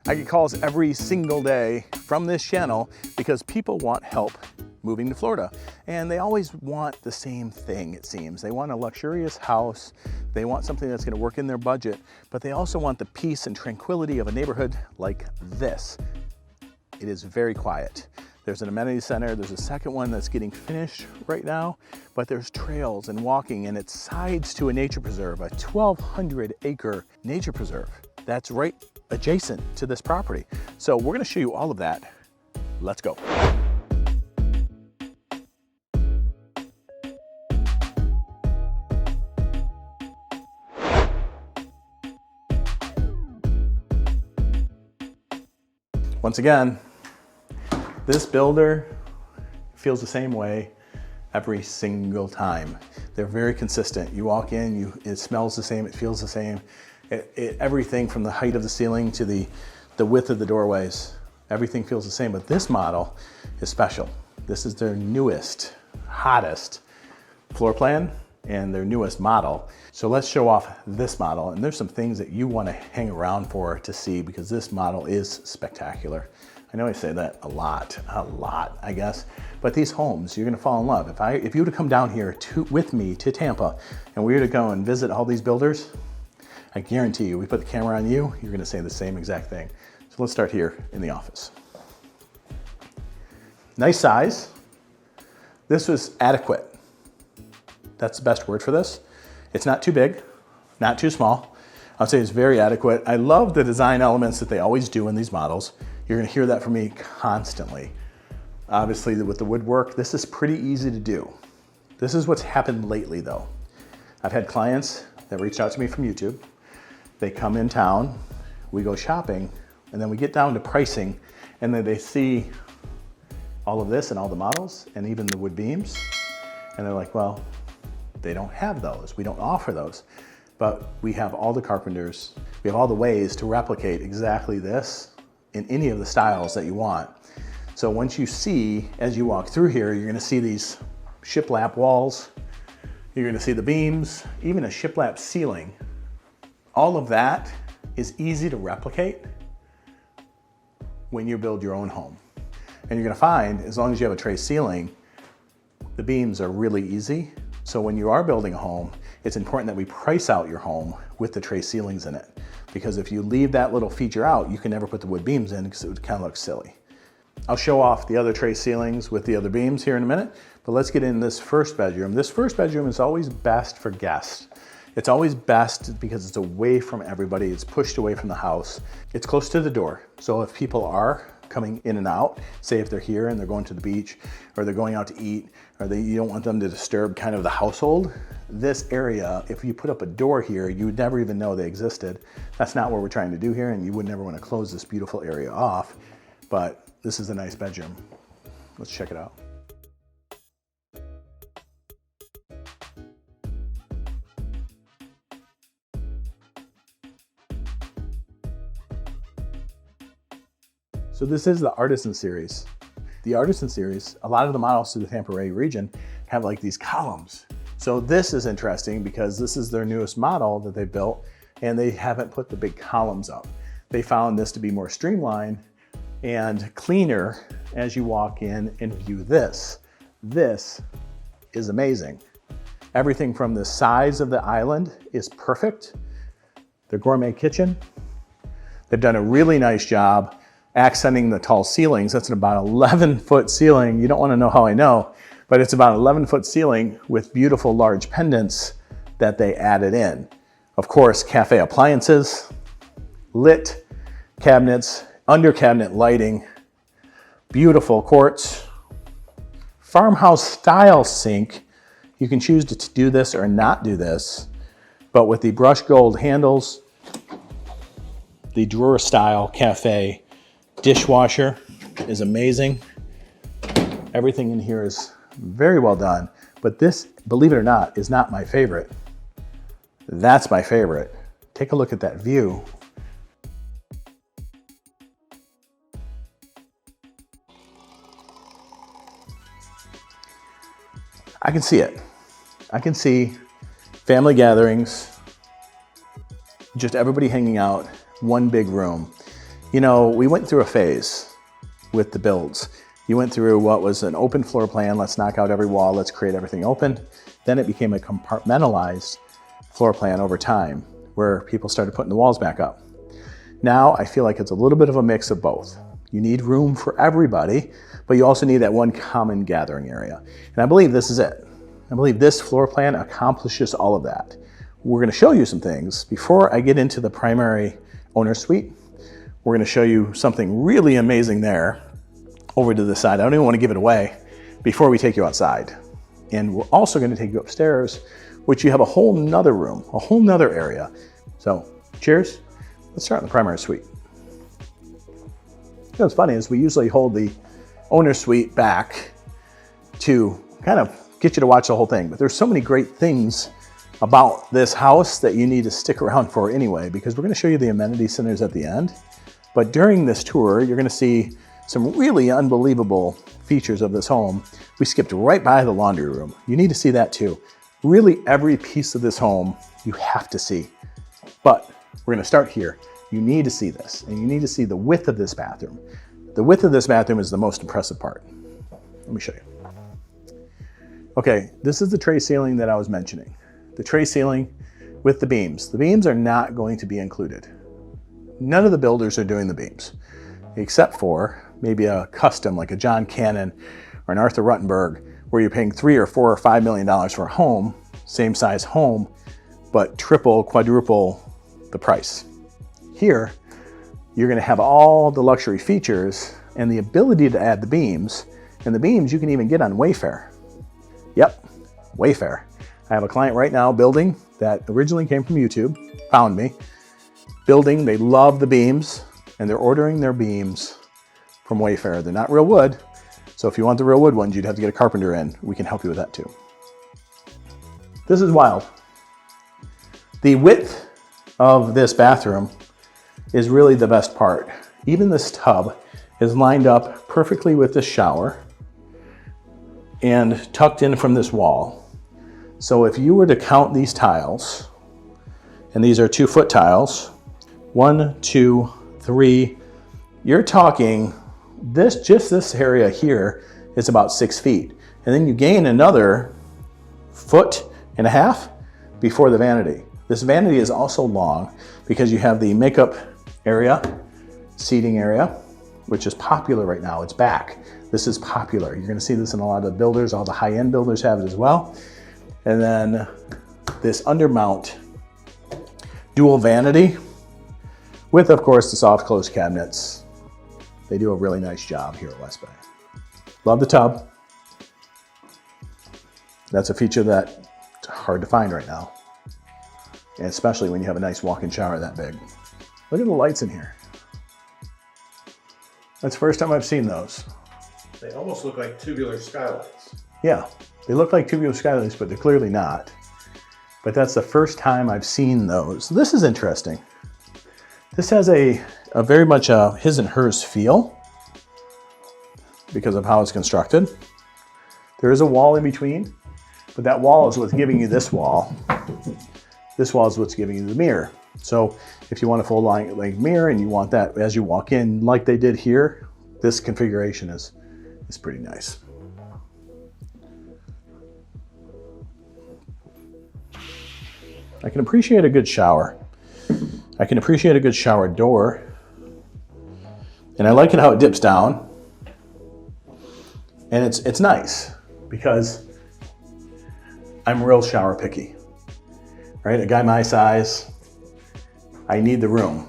I get calls every single day from this channel because people want help moving to Florida. And they always want the same thing, it seems. They want a luxurious house. They want something that's gonna work in their budget, but they also want the peace and tranquility of a neighborhood like this. It is very quiet. There's an amenity center. There's a second one that's getting finished right now, but there's trails and walking, and it sides to a nature preserve, a 1,200 acre nature preserve that's right adjacent to this property. So we're gonna show you all of that. Let's go. Once again, this builder feels the same way every single time. They're very consistent. You walk in, it smells the same, it feels the same. Everything from the height of the ceiling to the width of the doorways, everything feels the same, but this model is special. This is their newest, hottest floor plan and their newest model. So let's show off this model. And there's some things that you want to hang around for to see, because this model is spectacular. I know I say that a lot, I guess, but these homes, you're gonna fall in love. If you were to come down here with me to Tampa and we were to go and visit all these builders, I guarantee you, we put the camera on you, you're gonna say the same exact thing. So let's start here in the office. Nice size. This was adequate. That's the best word for this. It's not too big, not too small. I'd say it's very adequate. I love the design elements that they always do in these models. You're gonna hear that from me constantly. Obviously with the woodwork, this is pretty easy to do. This is what's happened lately though. I've had clients that reached out to me from YouTube. They come in town, we go shopping, and then we get down to pricing, and then they see all of this and all the models and even the wood beams, and they're like, well, they don't have those. We don't offer those, but we have all the carpenters. We have all the ways to replicate exactly this in any of the styles that you want. So once you see, as you walk through here, you're gonna see these shiplap walls. You're gonna see the beams, even a shiplap ceiling. All of that is easy to replicate when you build your own home. And you're gonna find, as long as you have a tray ceiling, the beams are really easy. So when you are building a home, it's important that we price out your home with the tray ceilings in it. Because if you leave that little feature out, you can never put the wood beams in because it would kind of look silly. I'll show off the other tray ceilings with the other beams here in a minute, but let's get in this first bedroom. This first bedroom is always best for guests. It's always best because it's away from everybody. It's pushed away from the house. It's close to the door. So if people are coming in and out, say if they're here and they're going to the beach or they're going out to eat, or you don't want them to disturb kind of the household, this area, if you put up a door here, you would never even know they existed. That's not what we're trying to do here, and you would never want to close this beautiful area off, but this is a nice bedroom. Let's check it out. So this is the Artisan Series. The Artisan Series, a lot of the models to the Tampa Bay region have like these columns. So this is interesting because this is their newest model that they built, and they haven't put the big columns up. They found this to be more streamlined and cleaner as you walk in and view this. This is amazing. Everything from the size of the island is perfect. Their gourmet kitchen, they've done a really nice job accenting the tall ceilings. That's an about 11-foot ceiling. You don't want to know how I know, but it's about an 11-foot ceiling with beautiful large pendants that they added in. Of course, cafe appliances, lit cabinets, under cabinet lighting, beautiful quartz, farmhouse style sink. You can choose to do this or not do this, but with the brushed gold handles, the drawer style cafe dishwasher is amazing. Everything in here is very well done, but this, believe it or not, is not my favorite. That's my favorite. Take a look at that view. I can see it. I can see family gatherings, just everybody hanging out, one big room. You know, we went through a phase with the builds. You went through what was an open floor plan, let's knock out every wall, let's create everything open. Then it became a compartmentalized floor plan over time, where people started putting the walls back up. Now I feel like it's a little bit of a mix of both. You need room for everybody, but you also need that one common gathering area. And I believe this is it. I believe this floor plan accomplishes all of that. We're gonna show you some things. Before I get into the primary owner suite, we're gonna show you something really amazing there over to the side. I don't even wanna give it away before we take you outside. And we're also gonna take you upstairs, which you have a whole nother room, a whole nother area. So cheers, let's start in the primary suite. You know, what's funny is we usually hold the owner suite back to kind of get you to watch the whole thing, but there's so many great things about this house that you need to stick around for anyway, because we're gonna show you the amenity centers at the end. But during this tour, you're gonna see some really unbelievable features of this home. We skipped right by the laundry room. You need to see that too. Really every piece of this home you have to see. But we're gonna start here. You need to see this, and you need to see the width of this bathroom. The width of this bathroom is the most impressive part. Let me show you. Okay, this is the tray ceiling that I was mentioning. The tray ceiling with the beams. The beams are not going to be included. None of the builders are doing the beams, except for maybe a custom like a John Cannon or an Arthur Ruttenberg, where you're paying $3 or $4 or $5 million for a home, same size home, but triple, quadruple the price. Here, you're gonna have all the luxury features and the ability to add the beams, and the beams you can even get on Wayfair. Yep, Wayfair. I have a client right now building that originally came from YouTube, found me, building, they love the beams, and they're ordering their beams from Wayfair. They're not real wood, so if you want the real wood ones, you'd have to get a carpenter in. We can help you with that too. This is wild. The width of this bathroom is really the best part. Even this tub is lined up perfectly with this shower and tucked in from this wall. So if you were to count these tiles, and these are 2-foot tiles, 1, 2, 3, you're talking just this area here is about 6 feet. And then you gain another 1.5 feet before the vanity. This vanity is also long because you have the makeup area, seating area, which is popular right now. It's back. This is popular. You're gonna see this in a lot of the builders. All the high-end builders have it as well. And then this undermount dual vanity with, of course, the soft close cabinets. They do a really nice job here at West Bay. Love the tub. That's a feature that's hard to find right now, and especially when you have a nice walk-in shower that big. Look at the lights in here. That's the first time I've seen those. They almost look like tubular skylights. Yeah, they look like tubular skylights, but they're clearly not. But that's the first time I've seen those. This is interesting. This has a very much a his and hers feel because of how it's constructed. There is a wall in between, but that wall is what's giving you this wall. This wall is what's giving you the mirror. So if you want a full length mirror and you want that as you walk in, like they did here, this configuration is pretty nice. I can appreciate a good shower. I can appreciate a good shower door. And I like it how it dips down. And it's nice because I'm real shower picky, right? A guy my size, I need the room.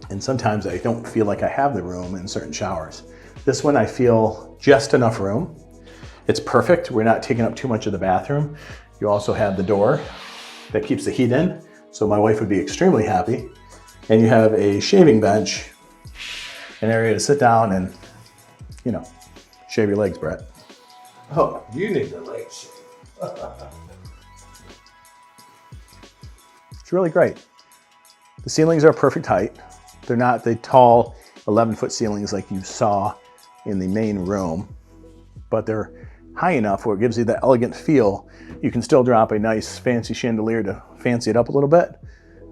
And sometimes I don't feel like I have the room in certain showers. This one I feel just enough room. It's perfect. We're not taking up too much of the bathroom. You also have the door that keeps the heat in, so my wife would be extremely happy. And you have a shaving bench, an area to sit down and, you know, shave your legs, Brett. Oh, you need the leg shave. It's really great. The ceilings are perfect height. They're not the tall 11-foot ceilings like you saw in the main room, but they're high enough where it gives you that elegant feel. You can still drop a nice fancy chandelier to fancy it up a little bit,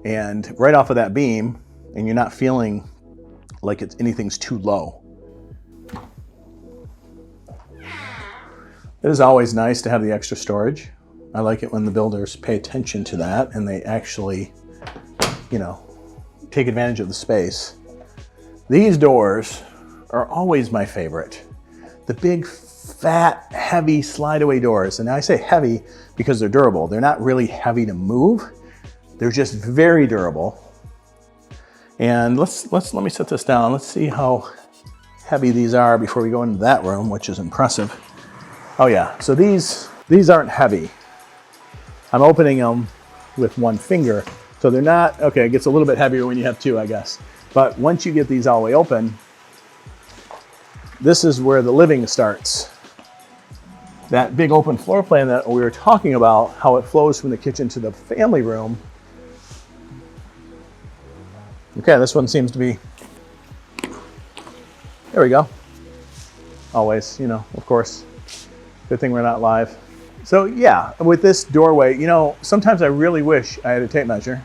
and right off of that beam, and you're not feeling like anything's too low. It is always nice to have the extra storage. I like it when the builders pay attention to that and they actually, you know, take advantage of the space. These doors are always my favorite. The big, fat, heavy slide-away doors. And I say heavy because they're durable. They're not really heavy to move. They're just very durable. And let me set this down. Let's see how heavy these are before we go into that room, which is impressive. Oh yeah, so these aren't heavy. I'm opening them with one finger. So they're not, okay, it gets a little bit heavier when you have two, I guess. But once you get these all the way open, this is where the living starts. That big open floor plan that we were talking about, how it flows from the kitchen to the family room. Okay, this one seems to be, there we go. Always, you know, of course. Good thing we're not live. So yeah, with this doorway, you know, sometimes I really wish I had a tape measure.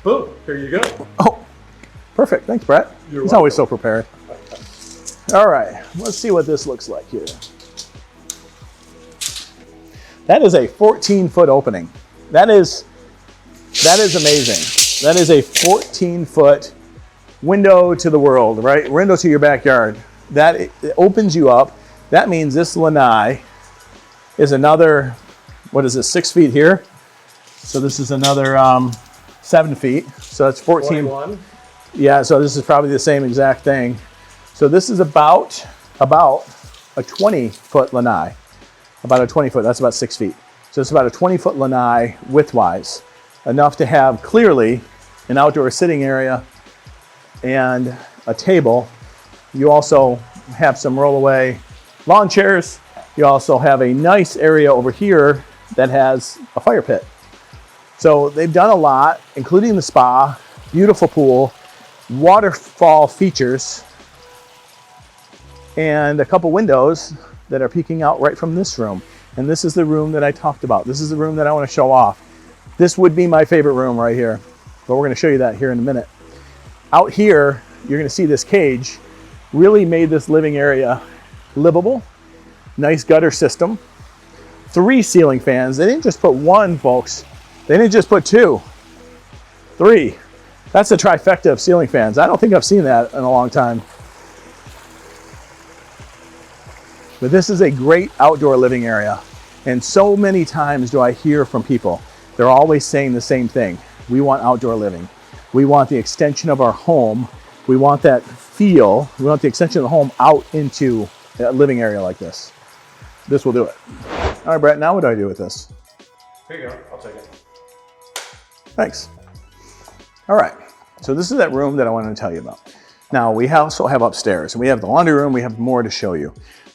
Boom, here you go. Oh, perfect. Thanks, Brett. He's always so prepared. All right, let's see what this looks like here. That is a 14-foot opening. That is amazing. That is a 14-foot window to the world, right? Window to your backyard. That it opens you up. That means this lanai is another, what is this, 6 feet here? So this is another 7 feet. So that's 14. 21. Yeah, so this is probably the same exact thing. So this is about a 20-foot lanai. About a 20-foot, that's about 6 feet. So it's about a 20-foot lanai widthwise. Enough to have clearly an outdoor sitting area and a table. You also have some rollaway lawn chairs. You also have a nice area over here that has a fire pit. So they've done a lot, including the spa, beautiful pool, waterfall features, and a couple windows that are peeking out right from this room. And this is the room that I talked about. This is the room that I want to show off. This would be my favorite room right here, but we're going to show you that here in a minute. Out here, you're going to see this cage really made this living area livable. Nice gutter system. 3 ceiling fans. They didn't just put one, folks. They didn't just put 2. 3. That's a trifecta of ceiling fans. I don't think I've seen that in a long time. But this is a great outdoor living area. And so many times do I hear from people, they're always saying the same thing. We want outdoor living. We want the extension of our home. We want that feel. We want the extension of the home out into a living area like this. This will do it. All right, Brett, now what do I do with this? Here you go, I'll take it. Thanks. All right, so this is that room that I wanted to tell you about. Now, we also have upstairs, and we have the laundry room. We have more to show you.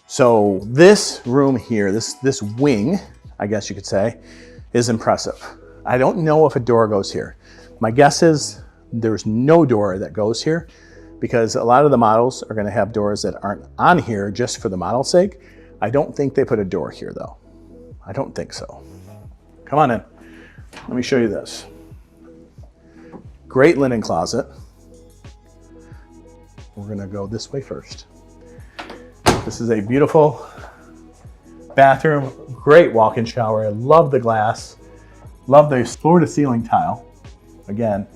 So this room here, this wing, I guess you could say, is impressive. I don't know if a door goes here. My guess is there's no door that goes here because a lot of the models are going to have doors that aren't on here just for the model's sake. I don't think they put a door here though. I don't think so. Come on in. Let me show you this. Great linen closet. We're going to go this way first. This is a beautiful bathroom, great walk-in shower. I love the glass, love the floor to ceiling tile. Again,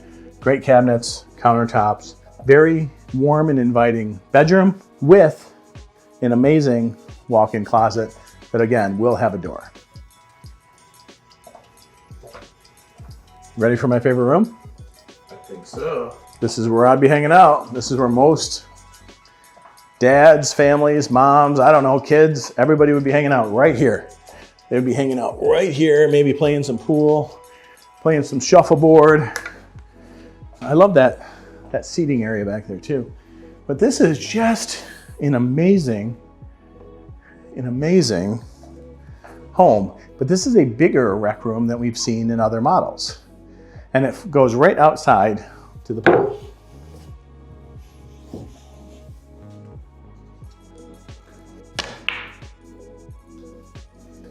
great cabinets, countertops, very warm and inviting bedroom with an amazing walk-in closet that again will have a door. Ready for my favorite room? I think so. This is where I'd be hanging out. This is where most dads, families, moms, I don't know, kids, everybody would be hanging out right here. They would be hanging out right here, maybe playing some pool, playing some shuffleboard. I love that seating area back there too. But this is just an amazing home. But this is a bigger rec room than we've seen in other models. And it goes right outside to the pool.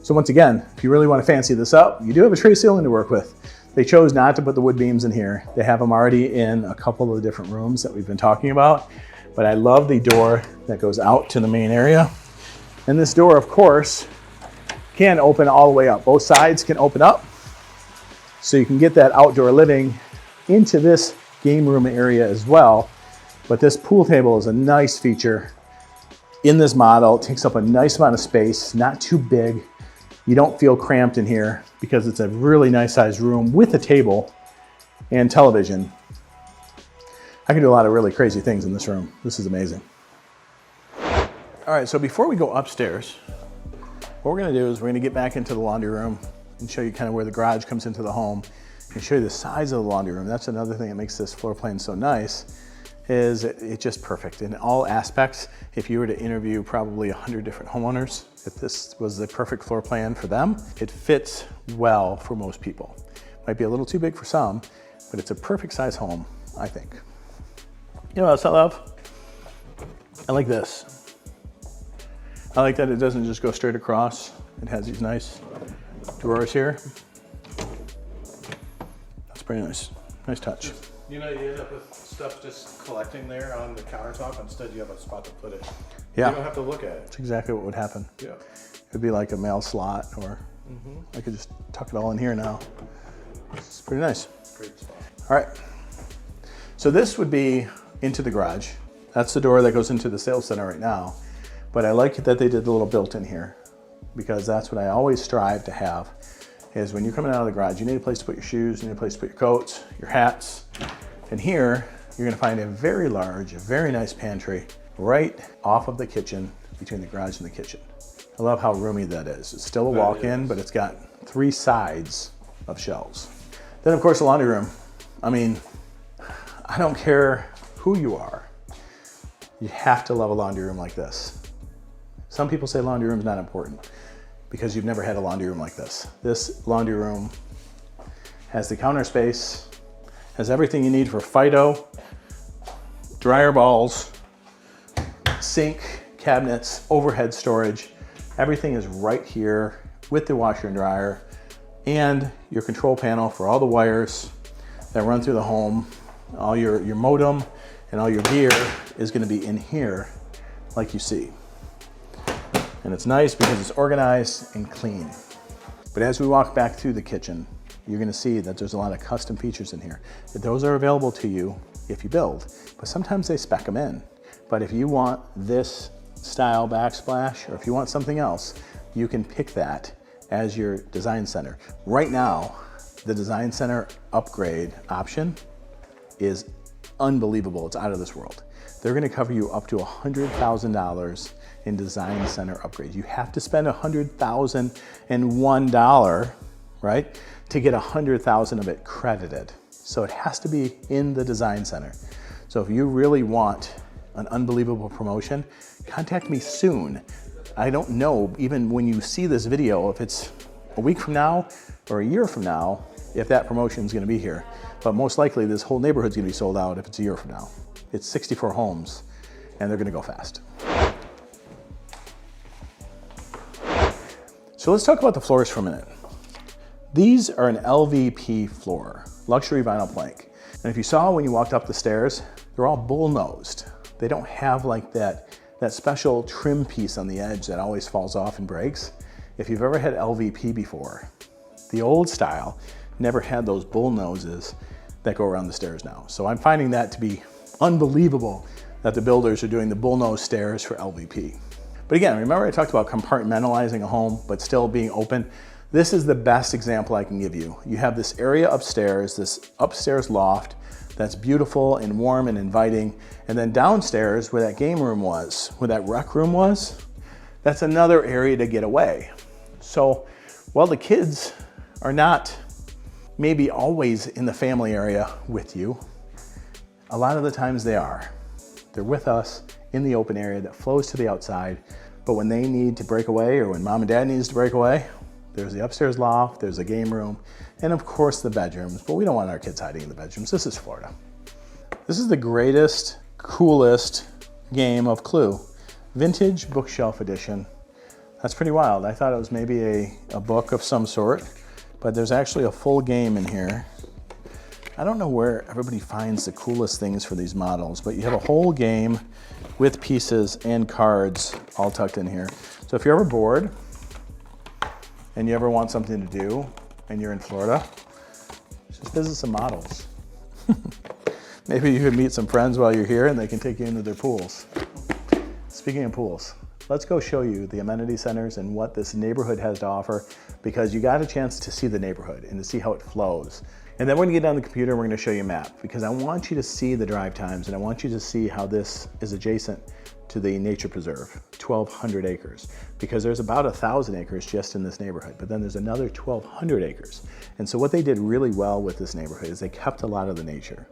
So once again, if you really want to fancy this up, you do have a tray ceiling to work with. They chose not to put the wood beams in here. They have them already in a couple of the different rooms that we've been talking about. But I love the door that goes out to the main area. And this door, of course, can open all the way up. Both sides can open up. So you can get that outdoor living into this game room area as well. But this pool table is a nice feature in this model. It takes up a nice amount of space, not too big. You don't feel cramped in here because it's a really nice sized room with a table and television. I can do a lot of really crazy things in this room. This is amazing. All right, so before we go upstairs, what we're gonna do is we're gonna get back into the laundry room and show you kind of where the garage comes into the home and show you the size of the laundry room. That's another thing that makes this floor plan so nice, is it's just perfect in all aspects. If you were to interview probably 100 different homeowners, if this was the perfect floor plan for them, it fits well for most people. Might be a little too big for some, but it's a perfect size home, I think. You know what else I love? I like this. I like that it doesn't just go straight across. It has these nice drawers here. That's pretty nice. Nice touch. You know, you end up with stuff just collecting there on the countertop. Instead, you have a spot to put it. Yeah. You don't have to look at it. That's exactly what would happen. Yeah. It'd be like a mail slot, or I could just tuck it all in here now. It's pretty nice. Great spot. All right. So this would be into the garage. That's the door that goes into the sales center right now. But I like that they did the little built-in here, because that's what I always strive to have, is when you're coming out of the garage, you need a place to put your shoes, you need a place to put your coats, your hats. And here, you're gonna find a very large, a very nice pantry right off of the kitchen, between the garage and the kitchen. I love how roomy that is. It's still a walk-in, but it's got 3 sides of shelves. Then of course the laundry room. I mean, I don't care who you are, you have to love a laundry room like this. Some people say laundry room is not important because you've never had a laundry room like this. This laundry room has the counter space, has everything you need for Fido, dryer balls, sink, cabinets, overhead storage. Everything is right here with the washer and dryer, and your control panel for all the wires that run through the home. All your modem and all your gear is going to be in here like you see. And it's nice because it's organized and clean. But as we walk back through the kitchen, you're going to see that there's a lot of custom features in here. Those are available to you if you build, but sometimes they spec them in. But if you want this style backsplash, or if you want something else, you can pick that as your design center. Right now, the design center upgrade option is unbelievable. It's out of this world. They're gonna cover you up to $100,000 in design center upgrades. You have to spend $100,001, right, to get 100,000 of it credited. So it has to be in the design center. So if you really want an unbelievable promotion, contact me soon. I don't know, even when you see this video, if it's a week from now or a year from now, if that promotion is gonna be here. But most likely this whole neighborhood's gonna be sold out if it's a year from now. It's 64 homes and they're gonna go fast. So let's talk about the floors for a minute. These are an LVP floor, luxury vinyl plank. And if you saw when you walked up the stairs, they're all bull-nosed. They don't have like that special trim piece on the edge that always falls off and breaks. If you've ever had LVP before, the old style never had those bull noses that go around the stairs now. So I'm finding that to be unbelievable that the builders are doing the bull nose stairs for LVP. But again, remember I talked about compartmentalizing a home, but still being open. This is the best example I can give you. You have this area upstairs, this upstairs loft that's beautiful and warm and inviting. And then downstairs where that game room was, where that rec room was, that's another area to get away. So while the kids are not maybe always in the family area with you, a lot of the times they are. They're with us in the open area that flows to the outside. But when they need to break away, or when mom and dad needs to break away, there's the upstairs loft, there's a game room, and of course the bedrooms, but we don't want our kids hiding in the bedrooms. This is Florida. This is the greatest, coolest game of Clue. Vintage bookshelf edition. That's pretty wild. I thought it was maybe a book of some sort, but there's actually a full game in here. I don't know where everybody finds the coolest things for these models, but you have a whole game with pieces and cards all tucked in here. So if you're ever bored and you ever want something to do and you're in Florida, just visit some models. Maybe you could meet some friends while you're here and they can take you into their pools. Speaking of pools, let's go show you the amenity centers and what this neighborhood has to offer, because you got a chance to see the neighborhood and to see how it flows. And then we're gonna get on the computer and we're gonna show you a map, because I want you to see the drive times and I want you to see how this is adjacent to the nature preserve, 1,200 acres, because there's about 1,000 acres just in this neighborhood, but then there's another 1,200 acres. And so what they did really well with this neighborhood is they kept a lot of the nature.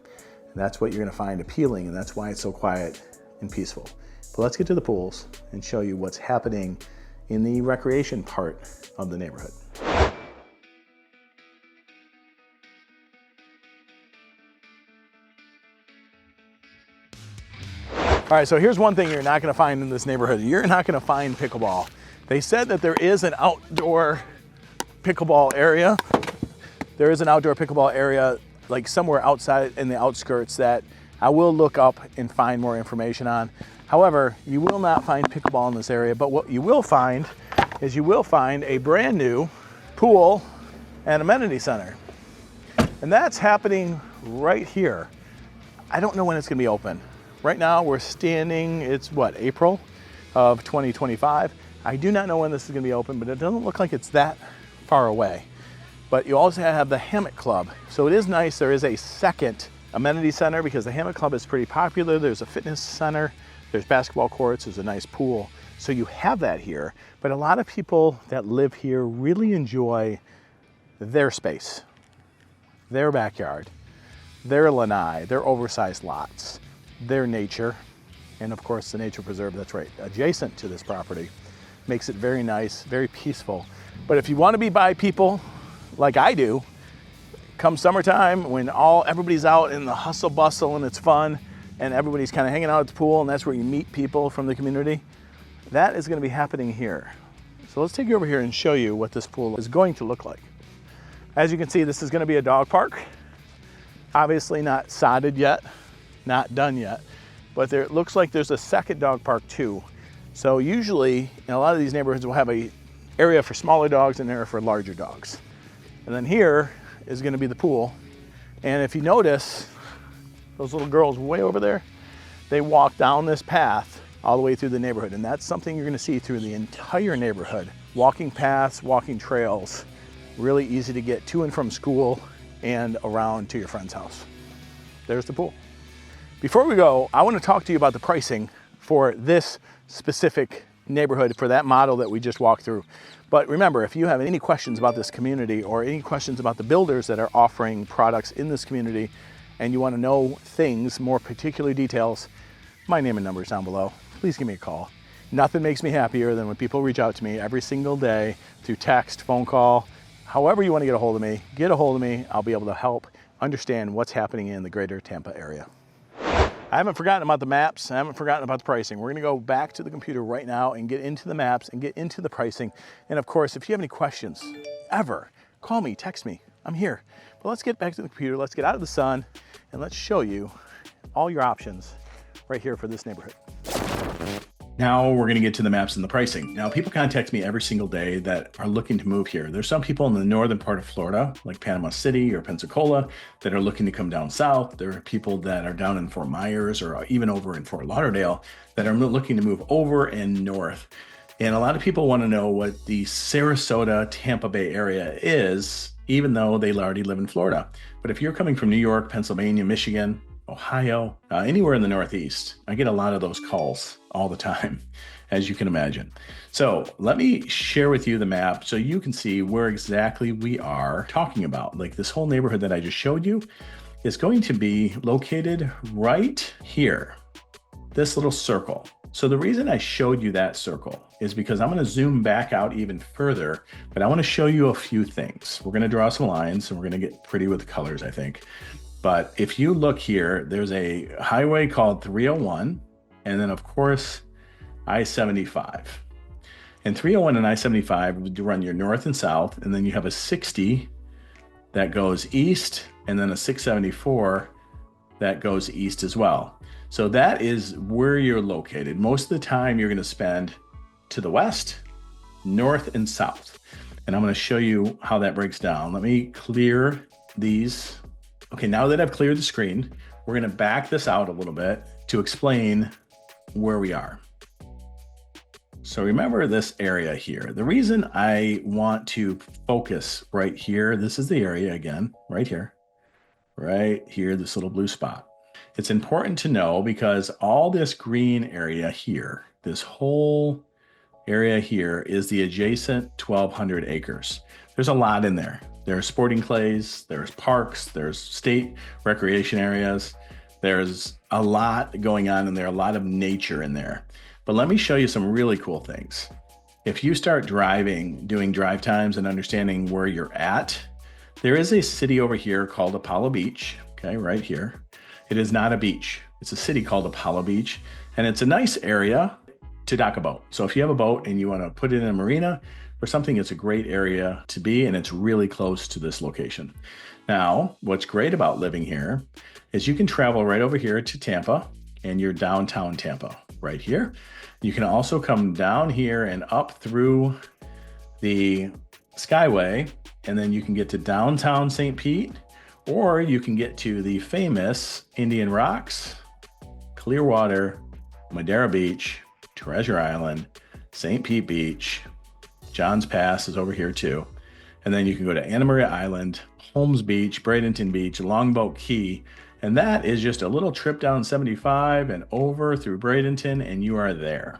And that's what you're gonna find appealing, and that's why it's so quiet and peaceful. But let's get to the pools and show you what's happening in the recreation part of the neighborhood. All right, so here's one thing you're not gonna find in this neighborhood. You're not gonna find pickleball. They said that there is an outdoor pickleball area. There is an outdoor pickleball area like somewhere outside in the outskirts that I will look up and find more information on. However, you will not find pickleball in this area, but what you will find is you will find a brand new pool and amenity center. And that's happening right here. I don't know when it's gonna be open. Right now we're standing, it's what, April of 2025. I do not know when this is gonna be open, but it doesn't look like it's that far away. But you also have the hammock club. So it is nice, there is a second amenity center because the hammock club is pretty popular. There's a fitness center, there's basketball courts, there's a nice pool. So you have that here, but a lot of people that live here really enjoy their space, their backyard, their lanai, their oversized lots, their nature, and of course the nature preserve that's right adjacent to this property makes it very nice, very peaceful. But if you want to be by people like I do, come summertime when everybody's out in the hustle bustle and it's fun and everybody's kind of hanging out at the pool and that's where you meet people from the community, that is going to be happening here. So let's take you over here and show you what this pool is going to look like. As you can see, this is going to be a dog park. Obviously not sodded yet, not done yet, but it looks like there's a second dog park too. So usually in a lot of these neighborhoods we'll have a area for smaller dogs and an area for larger dogs. And then here is going to be the pool. And if you notice, those little girls way over there, they walk down this path all the way through the neighborhood. And that's something you're going to see through the entire neighborhood. Walking paths, walking trails, really easy to get to and from school and around to your friend's house. There's the pool. Before we go, I want to talk to you about the pricing for this specific neighborhood for that model that we just walked through. But remember, if you have any questions about this community or any questions about the builders that are offering products in this community and you want to know things, more particular details, my name and number is down below. Please give me a call. Nothing makes me happier than when people reach out to me every single day through text, phone call, however you want to get a hold of me, get a hold of me. I'll be able to help understand what's happening in the greater Tampa area. I haven't forgotten about the maps. I haven't forgotten about the pricing. We're gonna go back to the computer right now and get into the maps and get into the pricing. And of course, if you have any questions ever, call me, text me, I'm here. But let's get back to the computer. Let's get out of the sun and let's show you all your options right here for this neighborhood. Now we're going to get to the maps and the pricing. Now people contact me every single day that are looking to move here. There's some people in the northern part of Florida, like Panama City or Pensacola, that are looking to come down south. There are people that are down in Fort Myers or even over in Fort Lauderdale that are looking to move over and north. And a lot of people want to know what the Sarasota, Tampa Bay area is, even though they already live in Florida. But if you're coming from New York, Pennsylvania, Michigan, Ohio, anywhere in the Northeast, I get a lot of those calls all the time, as you can imagine. So let me share with you the map so you can see where exactly we are talking about. Like this whole neighborhood that I just showed you is going to be located right here, this little circle. So the reason I showed you that circle is because I'm going to zoom back out even further, but I want to show you a few things. We're going to draw some lines and we're going to get pretty with the colors, I think. But if you look here, there's a highway called 301, and then of course, I-75. And 301 and I-75 run your north and south, and then you have a 60 that goes east, and then a 674 that goes east as well. So that is where you're located. Most of the time you're going to spend to the west, north, and south. And I'm going to show you how that breaks down. Let me clear these. Okay, now that I've cleared the screen, we're going to back this out a little bit to explain where we are. So remember this area here. The reason I want to focus right here, this is the area again, right here, this little blue spot. It's important to know because all this green area here, this whole area here is the adjacent 1,200 acres. There's a lot in there. There's sporting clays, there's parks, there's state recreation areas. There's a lot going on in there, a lot of nature in there. But let me show you some really cool things. If you start driving, doing drive times and understanding where you're at, there is a city over here called Apollo Beach, okay, right here. It is not a beach. It's a city called Apollo Beach, and it's a nice area to dock a boat. So if you have a boat and you want to put it in a marina or something, it's a great area to be, and it's really close to this location. Now, what's great about living here is you can travel right over here to Tampa, and you're downtown Tampa right here. You can also come down here and up through the Skyway, and then you can get to downtown St. Pete, or you can get to the famous Indian Rocks, Clearwater, Madeira Beach, Treasure Island, St. Pete Beach, Johns Pass is over here too. And then you can go to Anna Maria Island, Holmes Beach, Bradenton Beach, Longboat Key, and that is just a little trip down 75 and over through Bradenton, and you are there.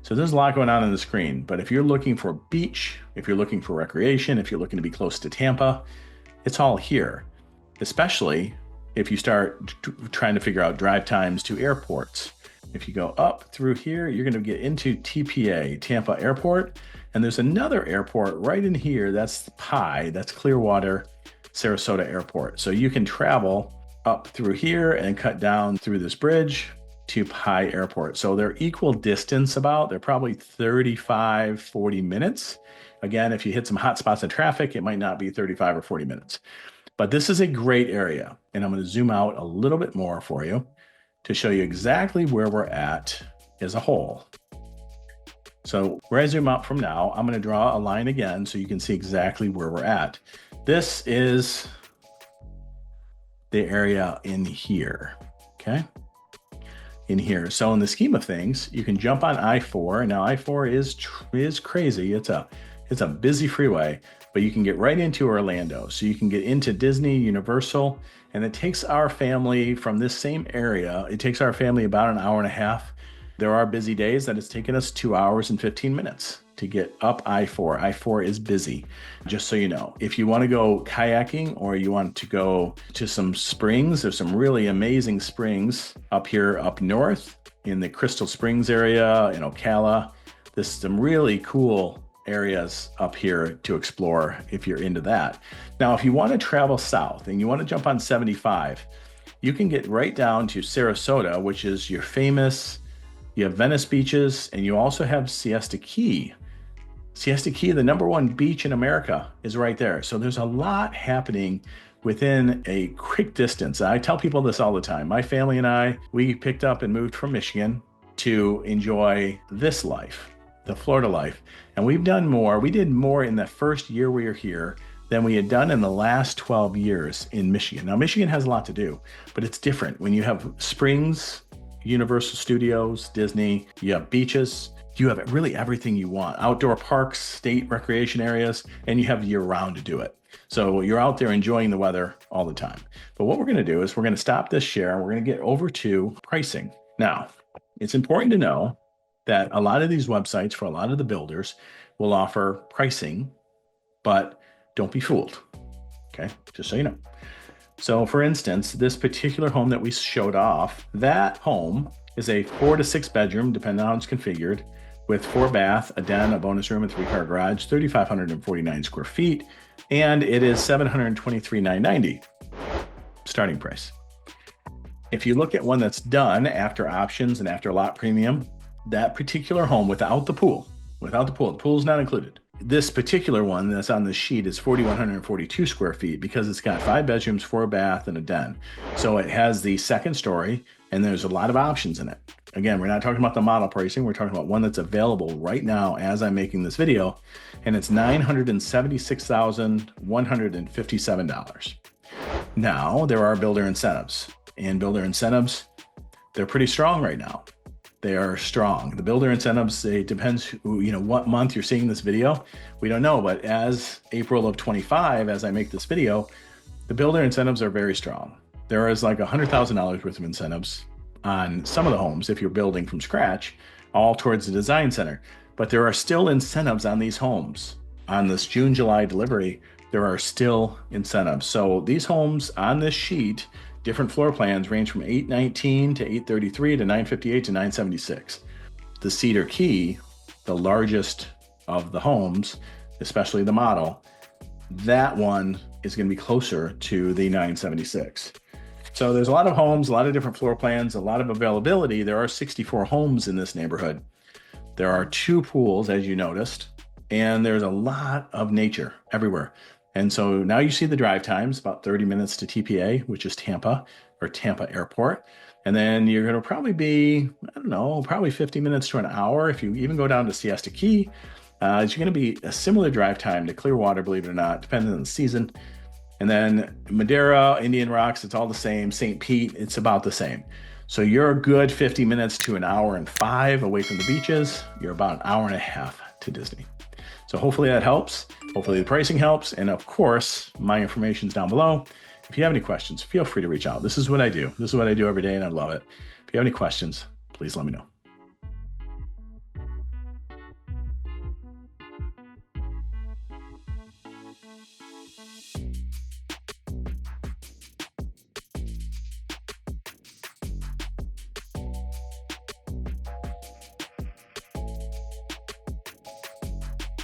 So there's a lot going on the screen, but if you're looking for beach, if you're looking for recreation, if you're looking to be close to Tampa, it's all here, especially if you start trying to figure out drive times to airports. If you go up through here, you're going to get into TPA, Tampa Airport, and there's another airport right in here. That's PI, that's Clearwater, Sarasota Airport. So you can travel up through here and cut down through this bridge to PI Airport. So they're equal distance about. They're probably 35, 40 minutes. Again, if you hit some hot spots in traffic, it might not be 35 or 40 minutes. But this is a great area, and I'm going to zoom out a little bit more for you to show you exactly where we're at as a whole. So where I zoom out from now, I'm going to draw a line again so you can see exactly where we're at. This is the area in here, okay? In here. So in the scheme of things, you can jump on I-4. Now I-4 is crazy. It's a busy freeway, but you can get right into Orlando. So you can get into Disney, Universal, and it takes our family from this same area, it takes our family about an hour and a half. There are busy days that it's taken us 2 hours and 15 minutes to get up I-4. I-4 is busy, just so you know. If you want to go kayaking or you want to go to some springs, there's some really amazing springs up here up north in the Crystal Springs area, in Ocala. There's some really cool areas up here to explore if you're into that. Now, if you want to travel south and you want to jump on 75, you can get right down to Sarasota, which is your famous, you have Venice beaches, and you also have Siesta Key. Siesta Key, the #1 beach in America, is right there. So there's a lot happening within a quick distance. I tell people this all the time. My family and I, we picked up and moved from Michigan to enjoy this life, the Florida life. And we've done more. We did more in the first year we were here than we had done in the last 12 years in Michigan. Now, Michigan has a lot to do, but it's different. When you have springs, Universal Studios, Disney, you have beaches, you have really everything you want. Outdoor parks, state recreation areas, and you have year round to do it. So you're out there enjoying the weather all the time. But what we're going to do is we're going to stop this share and we're going to get over to pricing. Now, it's important to know that a lot of these websites for a lot of the builders will offer pricing, but don't be fooled. Okay, just so you know. So for instance, this particular home that we showed off, that home is a 4 to 6 bedroom, depending on how it's configured, with 4 bath, a den, a bonus room, and 3-car garage, 3,549 square feet, and it is $723,990 starting price. If you look at one that's done after options and after lot premium, that particular home without the pool, the pool's not included, This particular one that's on this sheet is 4,142 square feet because it's got 5 bedrooms, 4 bath, and a den. So it has the second story, and there's a lot of options in it. Again, we're not talking about the model pricing. We're talking about one that's available right now as I'm making this video, and it's $976,157. Now, there are builder incentives, and builder incentives, they're pretty strong right now. They are strong. The builder incentives, it depends, what month you're seeing this video. We don't know, but as April of 25, as I make this video, the builder incentives are very strong. There is like $100,000 worth of incentives on some of the homes if you're building from scratch, all towards the design center. But there are still incentives on these homes. On this June, July delivery, there are still incentives. So these homes on this sheet, different floor plans range from 819 to 833 to 958 to 976. The Cedar Key, the largest of the homes, especially the model, that one is going to be closer to the 976. So there's a lot of homes, a lot of different floor plans, a lot of availability. There are 64 homes in this neighborhood. There are 2 pools, as you noticed, and there's a lot of nature everywhere. And so now you see the drive times, about 30 minutes to TPA, which is Tampa, or Tampa Airport. And then you're going to probably be, probably 50 minutes to an hour. If you even go down to Siesta Key, it's going to be a similar drive time to Clearwater, believe it or not, depending on the season. And then Madeira, Indian Rocks, it's all the same. St. Pete, it's about the same. So you're a good 50 minutes to an hour and 5 away from the beaches. You're about an hour and a half to Disney. So hopefully that helps. Hopefully the pricing helps. And of course, my information's down below. If you have any questions, feel free to reach out. This is what I do. This is what I do every day, and I love it. If you have any questions, please let me know.